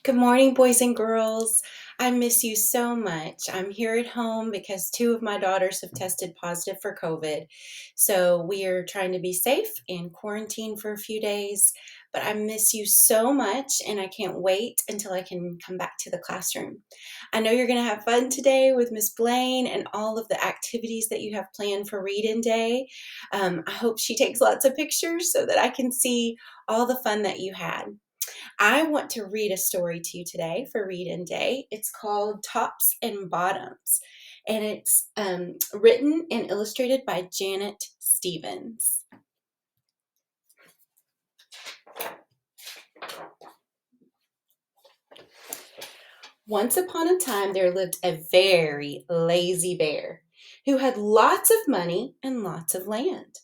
Good morning, boys and girls. I miss you so much. I'm here at home because two of my daughters have tested positive for COVID. So we are trying to be safe and quarantine for a few days. But I miss you so much and I can't wait until I can come back to the classroom. I know you're going to have fun today with Miss Blaine and all of the activities that you have planned for Read-In Day. I hope she takes lots of pictures so that I can see all the fun that you had. I want to read a story to you today for Read In Day. It's called Tops and Bottoms, and it's written and illustrated by Janet Stevens. Once upon a time, there lived a very lazy bear who had lots of money and lots of land.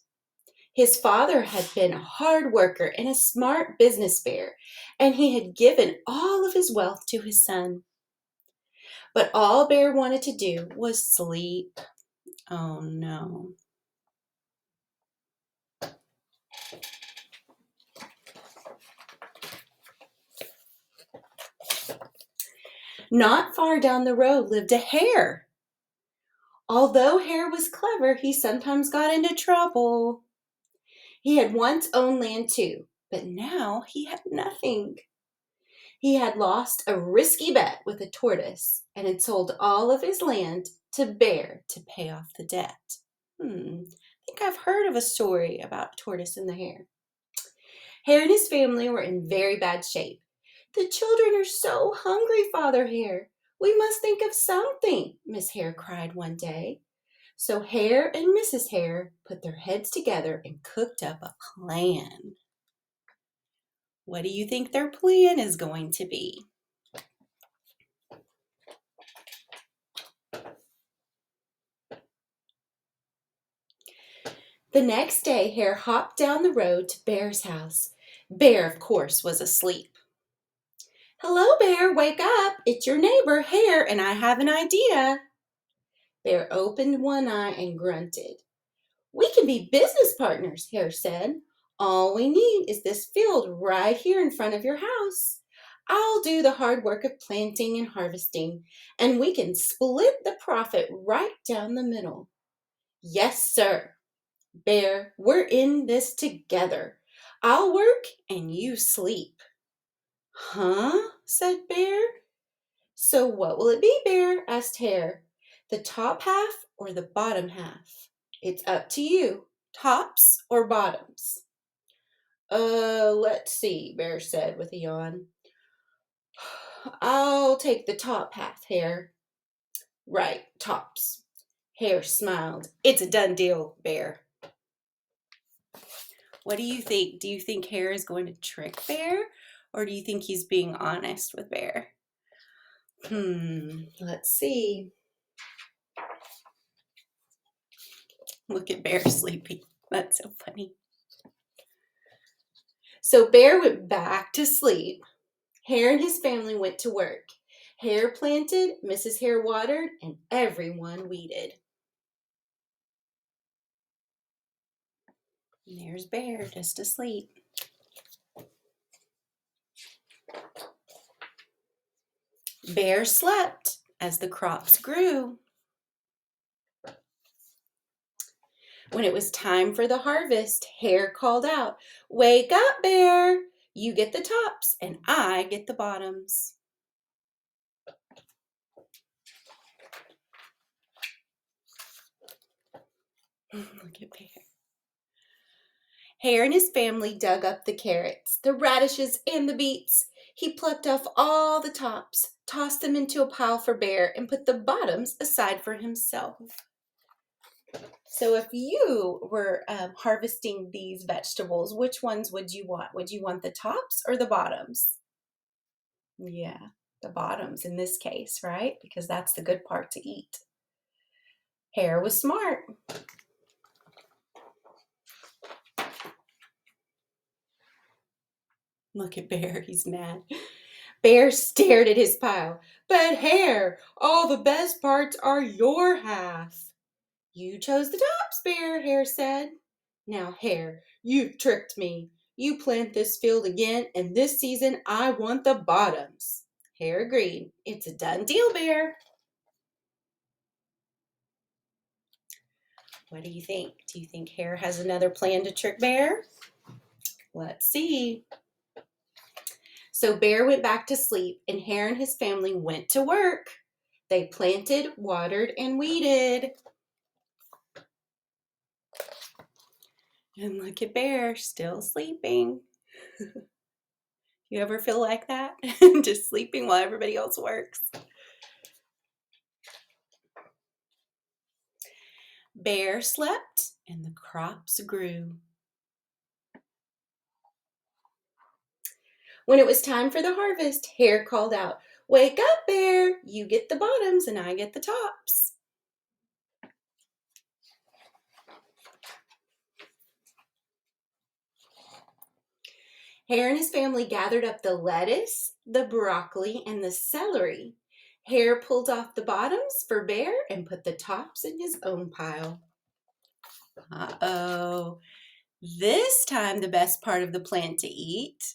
His father had been a hard worker and a smart business bear, and he had given all of his wealth to his son. But all Bear wanted to do was sleep. Oh no. Not far down the road lived a hare. Although Hare was clever, he sometimes got into trouble. He had once owned land too, but now he had nothing. He had lost a risky bet with a tortoise and had sold all of his land to Bear to pay off the debt. I think I've heard of a story about a tortoise and the hare. Hare and his family were in very bad shape. The children are so hungry, Father Hare. We must think of something, Miss Hare cried one day. So Hare and Mrs. Hare put their heads together and cooked up a plan. What do you think their plan is going to be? The next day, Hare hopped down the road to Bear's house. Bear, of course, was asleep. Hello, Bear, wake up. It's your neighbor, Hare, and I have an idea. Bear opened one eye and grunted. We can be business partners, Hare said. All we need is this field right here in front of your house. I'll do the hard work of planting and harvesting, and we can split the profit right down the middle. Yes, sir. Bear, we're in this together. I'll work and you sleep. Huh? Said Bear. So what will it be, Bear? Asked Hare. The top half or the bottom half? It's up to you. Tops or bottoms? Let's see, Bear said with a yawn. I'll take the top half, Hare. Right, tops. Hare smiled. It's a done deal, Bear. What do you think? Do you think Hare is going to trick Bear? Or do you think he's being honest with Bear? Let's see. Look at Bear sleeping. That's so funny. So Bear went back to sleep. Hare and his family went to work. Hare planted, Mrs. Hare watered, and everyone weeded. And there's Bear just asleep. Bear slept as the crops grew. When it was time for the harvest, Hare called out, Wake up, Bear! You get the tops and I get the bottoms. Look at Bear. Hare and his family dug up the carrots, the radishes, and the beets. He plucked off all the tops, tossed them into a pile for Bear, and put the bottoms aside for himself. So if you were harvesting these vegetables, which ones would you want? Would you want the tops or the bottoms? Yeah, the bottoms in this case, right? Because that's the good part to eat. Hare was smart. Look at Bear, he's mad. Bear stared at his pile. But Hare, all the best parts are your half. You chose the tops, Bear, Hare said. Now, Hare, you've tricked me. You plant this field again, and this season I want the bottoms. Hare agreed. It's a done deal, Bear. What do you think? Do you think Hare has another plan to trick Bear? Let's see. So Bear went back to sleep, and Hare and his family went to work. They planted, watered, and weeded. And look at Bear, still sleeping. You ever feel like that? Just sleeping while everybody else works? Bear slept, and the crops grew. When it was time for the harvest, Hare called out, "Wake up, Bear! You get the bottoms and I get the tops." Hare and his family gathered up the lettuce, the broccoli, and the celery. Hare pulled off the bottoms for Bear and put the tops in his own pile. Uh-oh. This time the best part of the plant to eat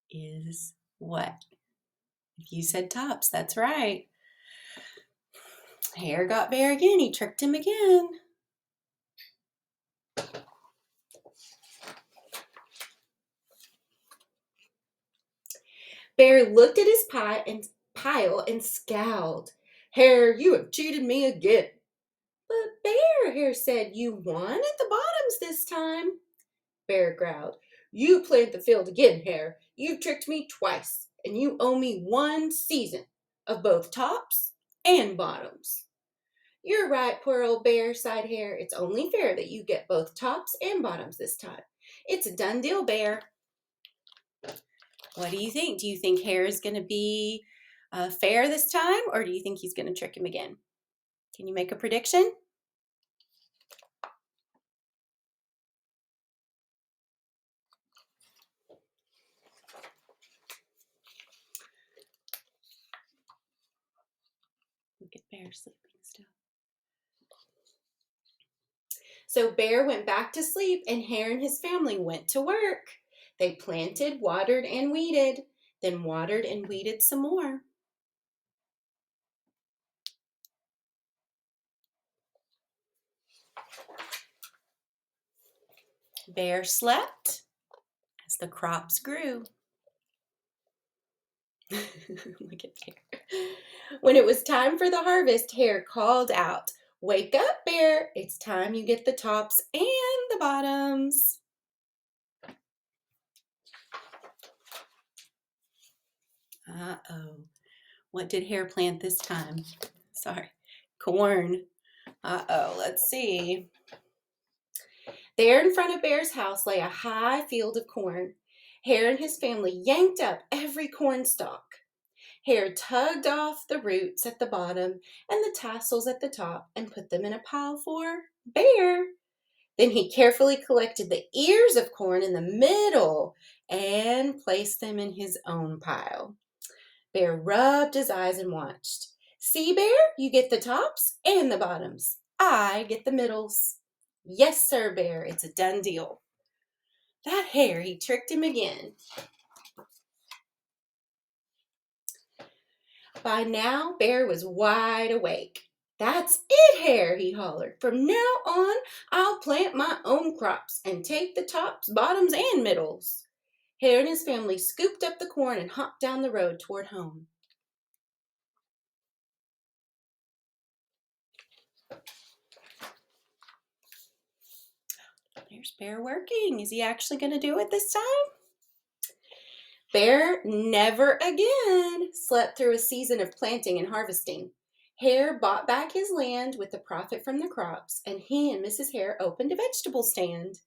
is what? If you said tops, that's right. Hare got Bear again. He tricked him again. Bear looked at his pile and scowled. "Hare, you have cheated me again." "But Bear," Hare said, "you won at the bottoms this time." Bear growled, "You plant the field again, Hare. You've tricked me twice, and you owe me one season of both tops and bottoms." "You're right, poor old Bear," sighed Hare. "It's only fair that you get both tops and bottoms this time. It's a done deal, Bear." What do you think? Do you think Hare is going to be fair this time, or do you think he's going to trick him again? Can you make a prediction? Look at Bear sleeping still. So Bear went back to sleep, and Hare and his family went to work. They planted, watered, and weeded, then watered and weeded some more. Bear slept as the crops grew. Look at Hare. When it was time for the harvest, Hare called out, "Wake up, Bear! It's time you get the tops and the bottoms." Uh-oh. What did Hare plant this time? Sorry, corn. Uh-oh, let's see. There in front of Bear's house lay a high field of corn. Hare and his family yanked up every corn stalk. Hare tugged off the roots at the bottom and the tassels at the top and put them in a pile for Bear. Then he carefully collected the ears of corn in the middle and placed them in his own pile. Bear rubbed his eyes and watched. "See, Bear, you get the tops and the bottoms. I get the middles." "Yes, sir, Bear, it's a done deal." That Hare, he tricked him again. By now, Bear was wide awake. "That's it, Hare," he hollered. "From now on, I'll plant my own crops and take the tops, bottoms, and middles." Hare and his family scooped up the corn and hopped down the road toward home. There's Bear working. Is he actually going to do it this time? Bear never again slept through a season of planting and harvesting. Hare bought back his land with the profit from the crops, and he and Mrs. Hare opened a vegetable stand.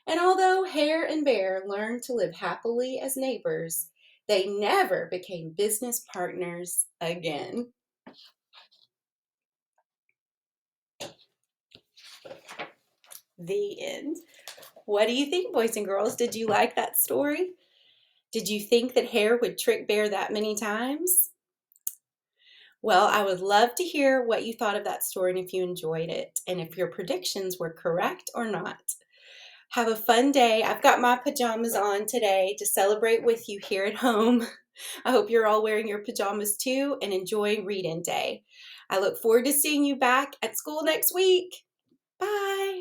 And although Hare and Bear learned to live happily as neighbors, they never became business partners again. The end. What do you think, boys and girls? Did you like that story? Did you think that Hare would trick Bear that many times? Well, I would love to hear what you thought of that story and if you enjoyed it and if your predictions were correct or not. Have a fun day. I've got my pajamas on today to celebrate with you here at home. I hope you're all wearing your pajamas too and enjoying reading day. I look forward to seeing you back at school next week. Bye.